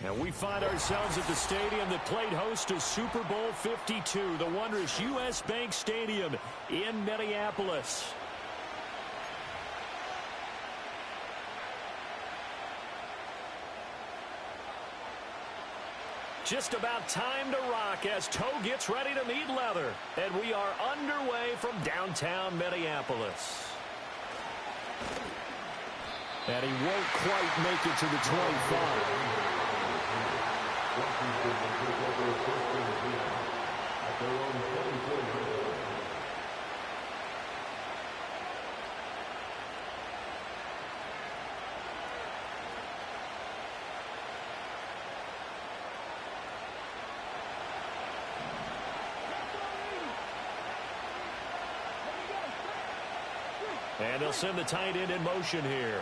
And we find ourselves at the stadium that played host to Super Bowl 52, the wondrous U.S. Bank Stadium in Minneapolis. Just about time to rock as Toe gets ready to meet leather. And we are underway from downtown Minneapolis. And he won't quite make it to the 25. And they'll send the tight end in motion here.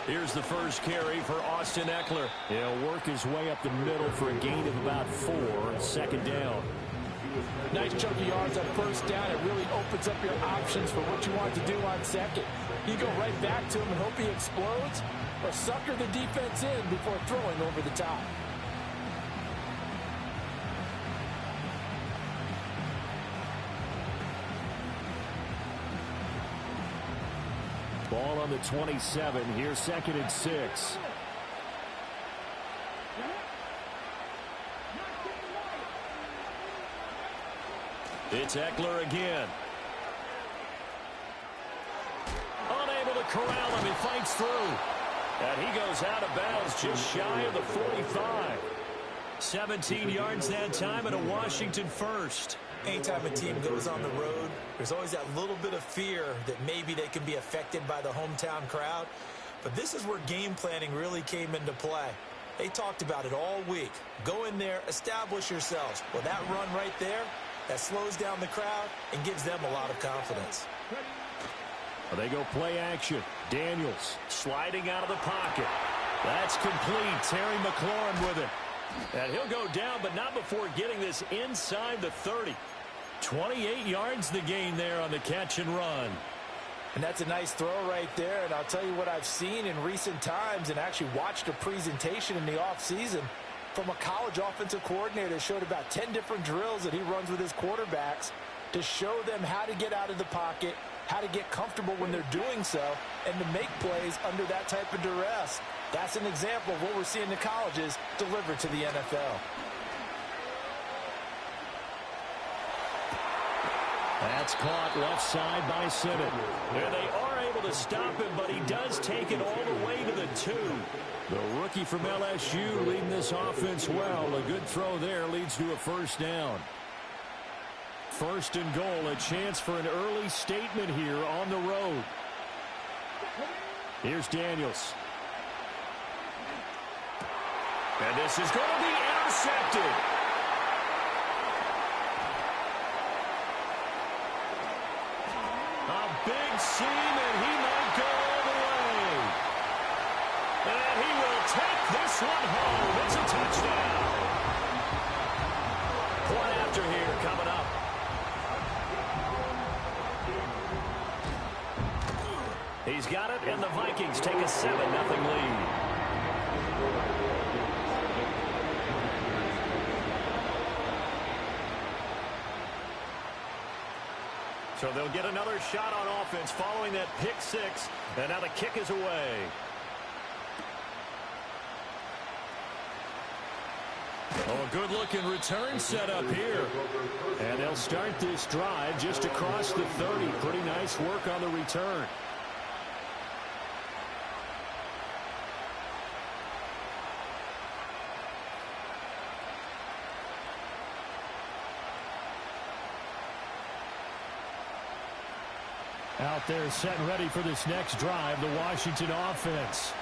Here's the first carry for Austin Ekeler. He'll work his way up the middle for a gain of about 4. Second down. Nice chunk of yards on first down. It really opens up your options for what you want to do on second. You go right back to him and hope he explodes, or sucker the defense in before throwing over the top. Ball on the 27. Here's 2nd and 6. It's Ekeler again. Unable to corral him. He fights through. And he goes out of bounds just shy of the 45. 17 yards that time and a Washington first. Anytime a team goes on the road, there's always that little bit of fear that maybe they can be affected by the hometown crowd. But this is where game planning really came into play. They talked about it all week. Go in there, establish yourselves. Well, that run right there, that slows down the crowd and gives them a lot of confidence. Well, they go play action. Daniels sliding out of the pocket. That's complete. Terry McLaurin with it. And he'll go down, but not before getting this inside the 30. 28 yards the gain there on the catch and run. And that's a nice throw right there. And I'll tell you what I've seen in recent times and actually watched a presentation in the offseason from a college offensive coordinator. Showed about 10 different drills that he runs with his quarterbacks to show them how to get out of the pocket, how to get comfortable when they're doing so, and to make plays under that type of duress. That's an example of what we're seeing in the colleges delivered to the NFL. That's caught left side by Simmons. There they are able to stop him, but he does take it all the way to the 2. The rookie from LSU leading this offense well. A good throw there leads to a first down. 1st and goal, a chance for an early statement here on the road. Here's Daniels. And this is going to be intercepted. A big seam, and he might go all the way. And he will take this one home. It's a touchdown. Point after here coming up. He's got it, and the Vikings take a 7-0 lead. So they'll get another shot on offense following that pick 6, and now the kick is away. Oh, a good-looking return set up here. And they'll start this drive just across the 30. Pretty nice work on the return. Out there set and ready for this next drive, the Washington offense.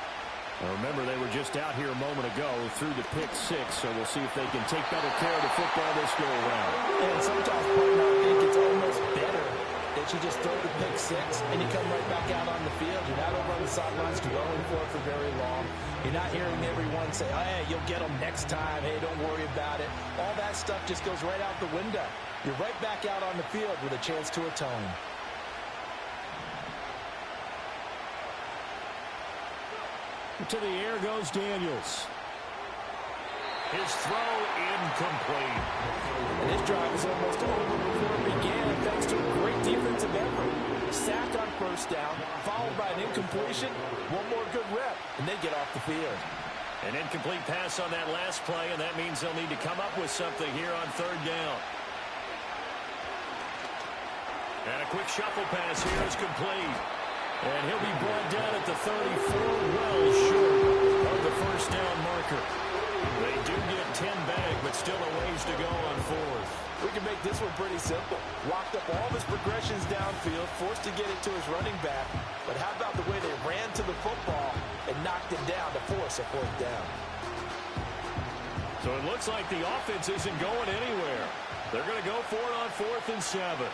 Now remember, they were just out here a moment ago through the pick 6, so we'll see if they can take better care of the football this go around. And sometimes, partner, I think it's almost better that you just throw the pick 6 and you come right back out on the field. You're not over on the sidelines dwelling for it for very long. You're not hearing everyone say, oh, hey, you'll get them next time. Hey, don't worry about it. All that stuff just goes right out the window. You're right back out on the field with a chance to atone. To the air goes Daniels. His throw incomplete. And this drive is almost over before it began thanks to a great defensive effort. Sacked on first down, followed by an incompletion. One more good rep, and they get off the field. An incomplete pass on that last play, and that means they'll need to come up with something here on third down. And a quick shuffle pass here is complete. And he'll be brought down at the 34, well short of the first down marker. They do get 10 back, but still a ways to go on fourth. We can make this one pretty simple. Walked up all of his progressions downfield, forced to get it to his running back. But how about the way they ran to the football and knocked him down to force a fourth down? So it looks like the offense isn't going anywhere. They're going to go for it on 4th and 7.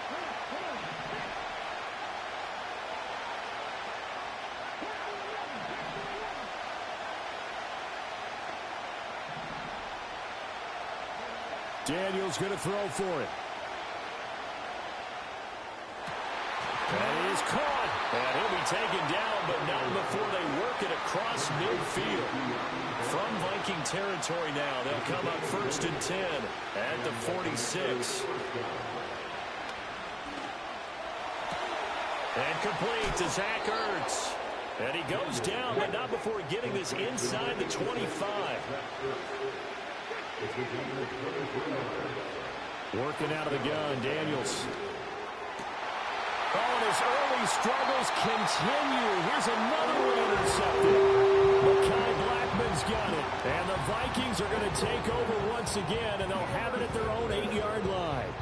Daniels going to throw for it. And he is caught. And he'll be taken down, but not before they work it across midfield. From Viking territory now, they'll come up 1st and 10 at the 46. And complete to Zach Ertz. And he goes down, but not before getting this inside the 25. Working out of the gun, Daniels. Oh, and his early struggles continue. Here's another one intercepted. Mekhi Blackman's got it. And the Vikings are going to take over once again, and they'll have it at their own 8-yard line.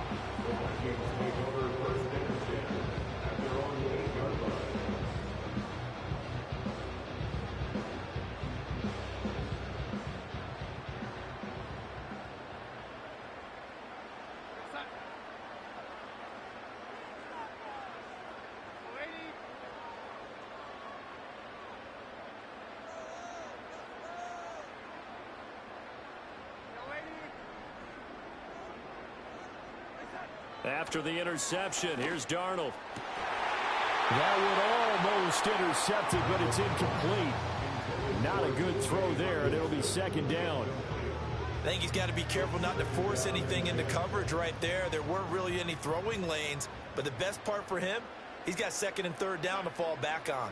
After the interception, here's Darnold. That one almost intercepted, but it's incomplete. Not a good throw there, and it'll be 2nd down. I think he's got to be careful not to force anything into coverage right there. There weren't really any throwing lanes, but the best part for him, he's got 2nd and 3rd down to fall back on.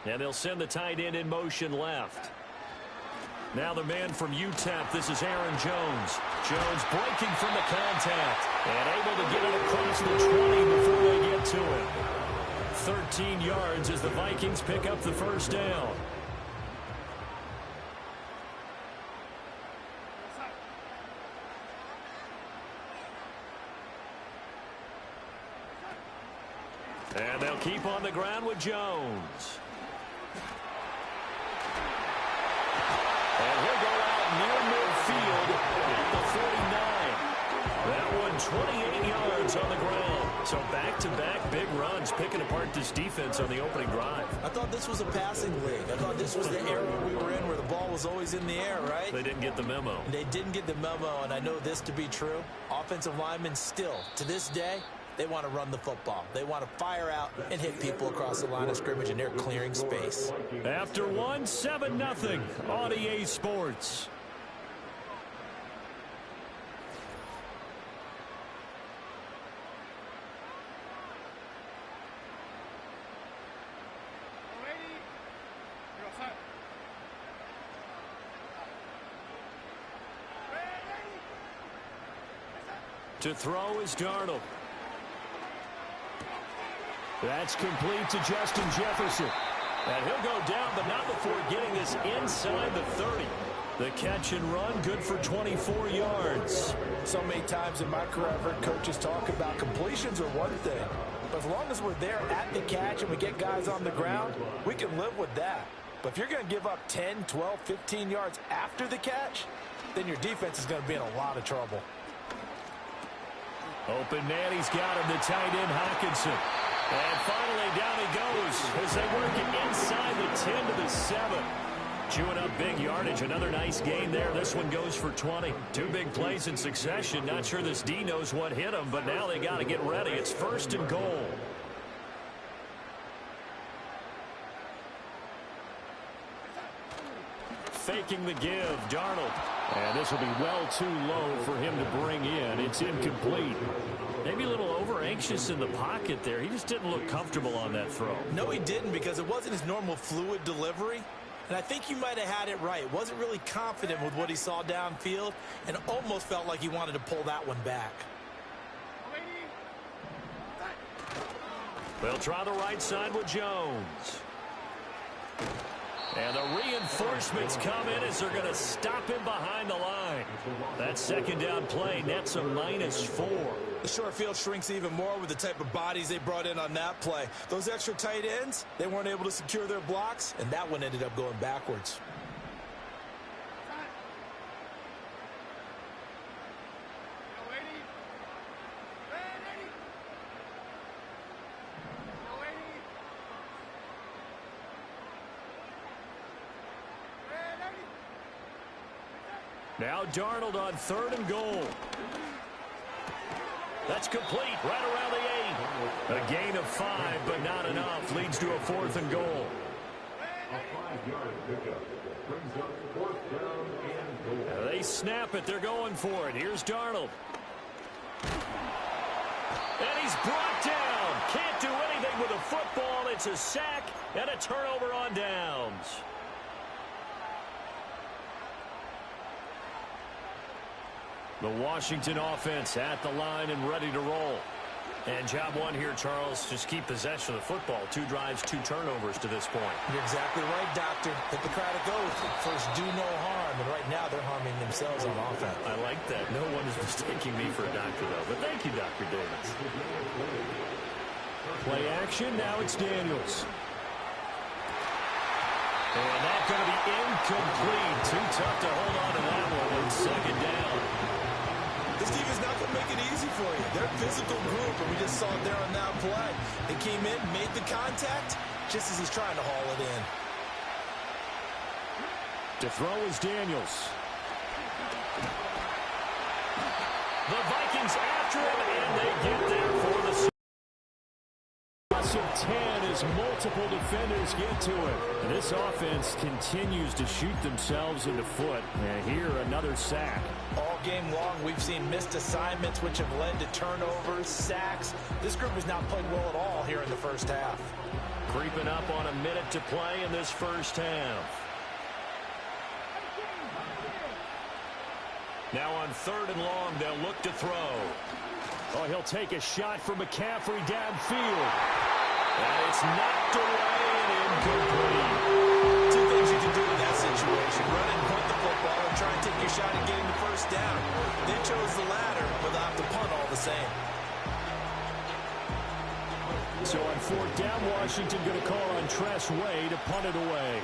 And they'll send the tight end in motion left. Now the man from UTEP, this is Aaron Jones. Jones breaking from the contact and able to get it across the 20 before they get to him. 13 yards as the Vikings pick up the 1st down. And they'll keep on the ground with Jones. And he'll go out near midfield at the 49. That one 28 yards on the ground. So back-to-back big runs picking apart this defense on the opening drive. I thought this was a passing league. I thought this was the era we were in where the ball was always in the air, right? They didn't get the memo. They didn't get the memo, and I know this to be true. Offensive linemen still, to this day, they want to run the football. They want to fire out and hit people across the line of scrimmage, and they're clearing space. After 7-0 on EA Sports. To throw is Darnold. That's complete to Justin Jefferson. And he'll go down, but not before getting this inside the 30. The catch and run, good for 24 yards. So many times in my career, I've heard coaches talk about completions are one thing. But as long as we're there at the catch and we get guys on the ground, we can live with that. But if you're going to give up 10, 12, 15 yards after the catch, then your defense is going to be in a lot of trouble. Open man, he's got him, the tight end Hockenson. And finally down he goes as they work it inside the 10 to the 7. Chewing up big yardage. Another nice gain there. This one goes for 20. Two big plays in succession. Not sure this D knows what hit him, but now they got to get ready. It's 1st and goal. faking the give. Darnold. And this will be well too low for him to bring in. It's incomplete. Maybe a little over-anxious in the pocket there. He just didn't look comfortable on that throw. No, he didn't, because it wasn't his normal fluid delivery. And I think you might have had it right. Wasn't really confident with what he saw downfield and almost felt like he wanted to pull that one back. They'll try the right side with Jones. And the reinforcements come in as they're going to stop him behind the line. That second down play nets a -4. The short field shrinks even more with the type of bodies they brought in on that play. Those extra tight ends, they weren't able to secure their blocks, and that one ended up going backwards. Now Darnold on 3rd and goal. That's complete right around the 8. A gain of 5, but not enough. Leads to a 4th and goal. They snap it. They're going for it. Here's Darnold. And he's brought down. Can't do anything with a football. It's a sack and a turnover on downs. The Washington offense at the line and ready to roll. And job one here, Charles, just keep possession of the football. 2 drives, 2 turnovers to this point. You're exactly right, Doctor. Hippocratic oath. First, do no harm. And right now, they're harming themselves on offense. I like that. No one is mistaking me for a doctor, though. But thank you, Dr. Davis. Play action. Now it's Daniels. And that's going to be incomplete. Too tough to hold on to that one on 2nd down. This defense not going to make it easy for you. They're a physical group, and we just saw it there on that play. They came in, made the contact, just as he's trying to haul it in. To throw is Daniels. The Vikings after him, and they get there for the loss of 10 as multiple defenders get to it. And this offense continues to shoot themselves in the foot. And here, another sack. All game long, we've seen missed assignments, which have led to turnovers, sacks. This group has not played well at all here in the first half. Creeping up on a minute to play in this first half. Now on 3rd and long, they'll look to throw. Oh, he'll take a shot from McCaffrey downfield. And it's knocked away and incomplete. 2 things you can do in that situation. Run and punt the football and try and take your shot at getting the first down. They chose the latter, but they'll have to punt all the same. So on 4th down, Washington going to call on Tress Way to punt it away.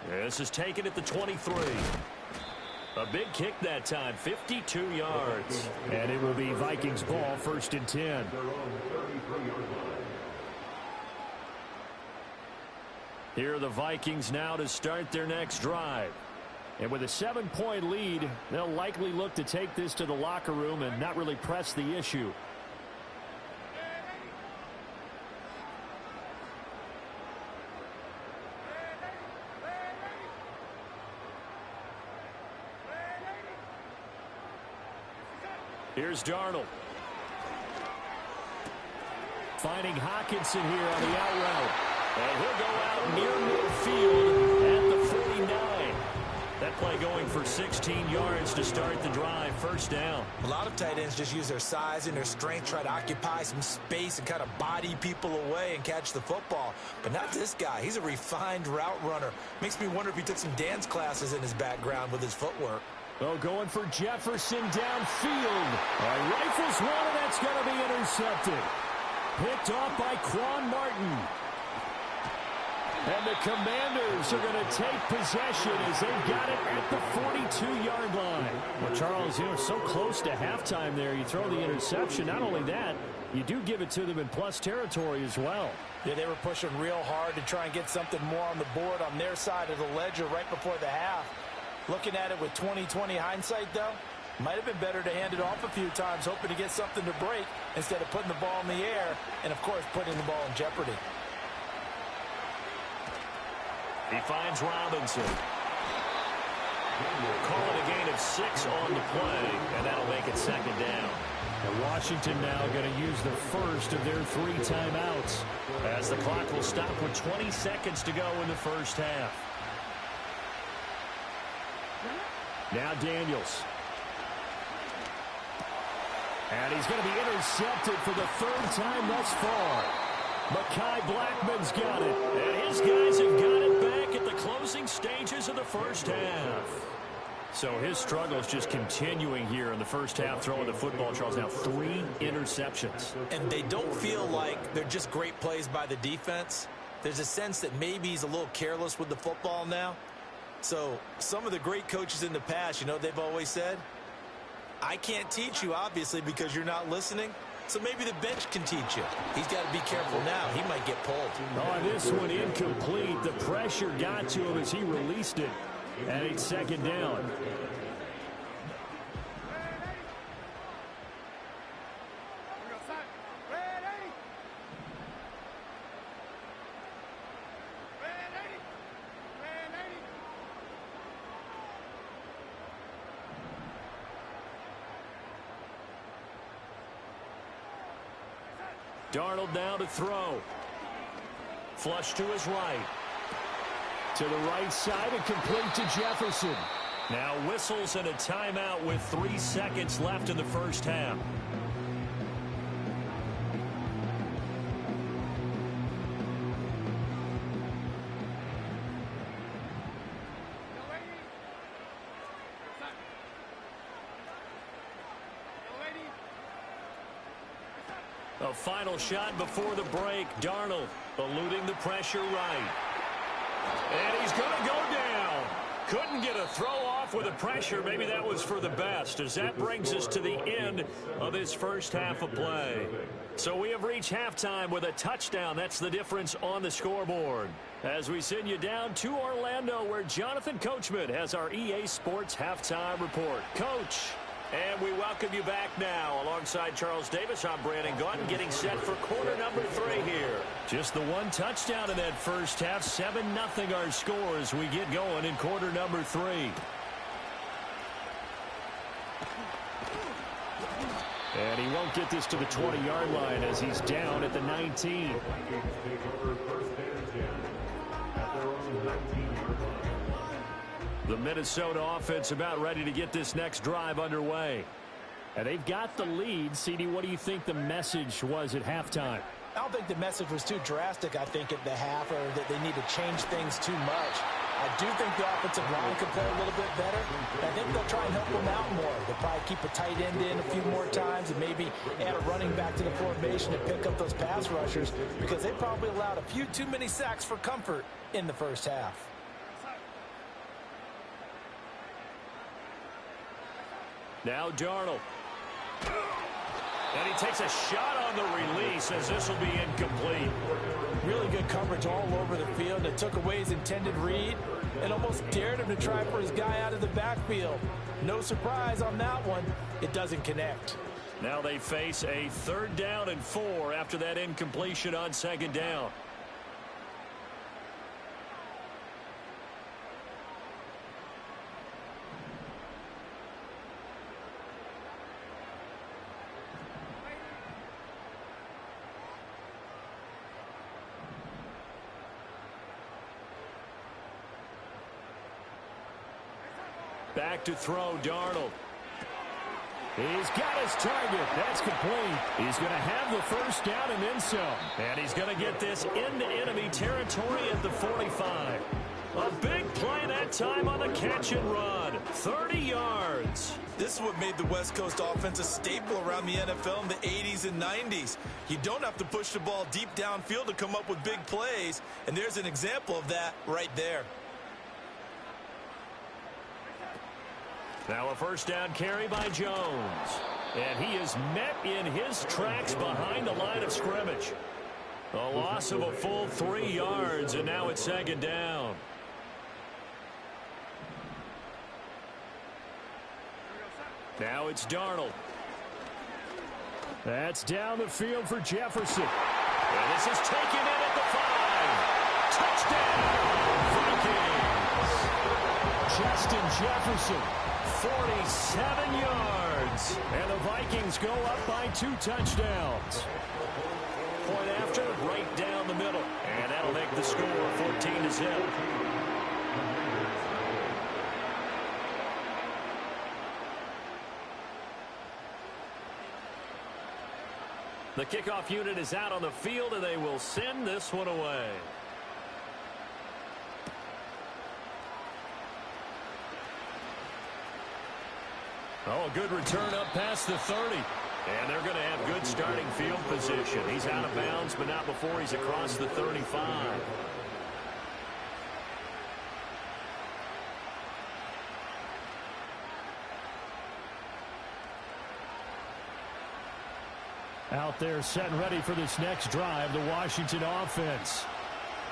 This is taken at the 23. A big kick that time, 52 yards. And it will be Vikings ball, 1st and 10. Here are the Vikings now to start their next drive. And with a 7-point lead, they'll likely look to take this to the locker room and not really press the issue. Here's Darnold. Finding Hockenson here on the out route. And he'll go out near midfield at the 49. That play going for 16 yards to start the drive. 1st down. A lot of tight ends just use their size and their strength, try to occupy some space and kind of body people away and catch the football. But not this guy. He's a refined route runner. Makes me wonder if he took some dance classes in his background with his footwork. Oh, going for Jefferson downfield. Rifles one, and that's going to be intercepted. Picked off by Quan Martin. And the Commanders are going to take possession as they've got it at the 42-yard line. Well, Charles, so close to halftime there. You throw the interception. Not only that, you do give it to them in plus territory as well. Yeah, they were pushing real hard to try and get something more on the board on their side of the ledger right before the half. Looking at it with 20/20 hindsight, though, Might have been better to hand it off a few times, hoping to get something to break instead of putting the ball in the air and, of course, putting the ball in jeopardy. He finds Robinson. Call it a gain of 6 on the play, and that'll make it second down. And Washington now going to use the first of their 3 timeouts, as the clock will stop with 20 seconds to go in the first half. Now Daniels. And he's going to be intercepted for the 3rd time thus far. Mekhi Blackman's got it. And his guys have got it back at the closing stages of the first half. So his struggles just continuing here in the first half, throwing the football, Charles. Now 3 interceptions. And they don't feel like they're just great plays by the defense. There's a sense that maybe he's a little careless with the football now. So some of the great coaches in the past, you know, they've always said, I can't teach you, obviously, because you're not listening. So maybe the bench can teach you. He's got to be careful now. He might get pulled. Oh, this one incomplete. The pressure got to him as he released it. And it's second down. Darnold now to throw. Flush to his right. To the right side and complete to Jefferson. Now whistles and a timeout with 3 seconds left in the first half. A final shot before the break. Darnold eluding the pressure right. And he's going to go down. Couldn't get a throw off with the pressure. Maybe that was for the best, as that brings us to the end of this first half of play. So we have reached halftime with a touchdown. That's the difference on the scoreboard. As we send you down to Orlando, where Jonathan Coachman has our EA Sports halftime report. Coach. And we welcome you back now. Alongside Charles Davis, I'm Brandon Gaudin, getting set for quarter number 3 here. Just the 1 touchdown in that first half. 7-0 our score as we get going in quarter number 3. And he won't get this to the 20-yard line as he's down at the 19. The Minnesota offense about ready to get this next drive underway. And they've got the lead. CD, what do you think the message was at halftime? I don't think the message was too drastic, I think, at the half, or that they need to change things too much. I do think the offensive line could play a little bit better. I think they'll try and help them out more. They'll probably keep a tight end in a few more times and maybe add a running back to the formation and pick up those pass rushers, because they probably allowed a few too many sacks for comfort in the first half. Now Darnold. And he takes a shot on the release, as this will be incomplete. Really good coverage all over the field. It took away his intended read and almost dared him to try for his guy out of the backfield. No surprise on that one. It doesn't connect. Now they face a 3rd down and 4 after that incompletion on 2nd down. Back to throw, Darnold. He's got his target. That's complete. He's going to have the first down and then some. And he's going to get this into enemy territory at the 45. A big play that time on the catch and run. 30 yards. This is what made the West Coast offense a staple around the NFL in the 80s and 90s. You don't have to push the ball deep downfield to come up with big plays, and there's an example of that right there. Now a first down carry by Jones. And he is met in his tracks behind the line of scrimmage. A loss of a full 3 yards, and now it's 2nd down. Now it's Darnold. That's down the field for Jefferson. And this is taken in at the 5. Touchdown, Vikings. Justin Jefferson, 47 yards. And the Vikings go up by 2 touchdowns. Point after, right down the middle. And that'll make the score 14-0. The kickoff unit is out on the field, and they will send this one away. Oh, a good return up past the 30. And they're going to have good starting field position. He's out of bounds, but not before he's across the 35. Out there set and ready for this next drive, the Washington offense.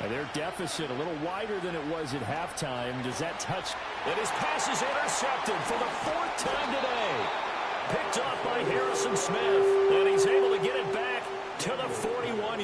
And their deficit a little wider than it was at halftime. Does that touch? And his pass is intercepted for the 4th time today. Picked off by Harrison Smith. And he's able to get it back to the 41-yard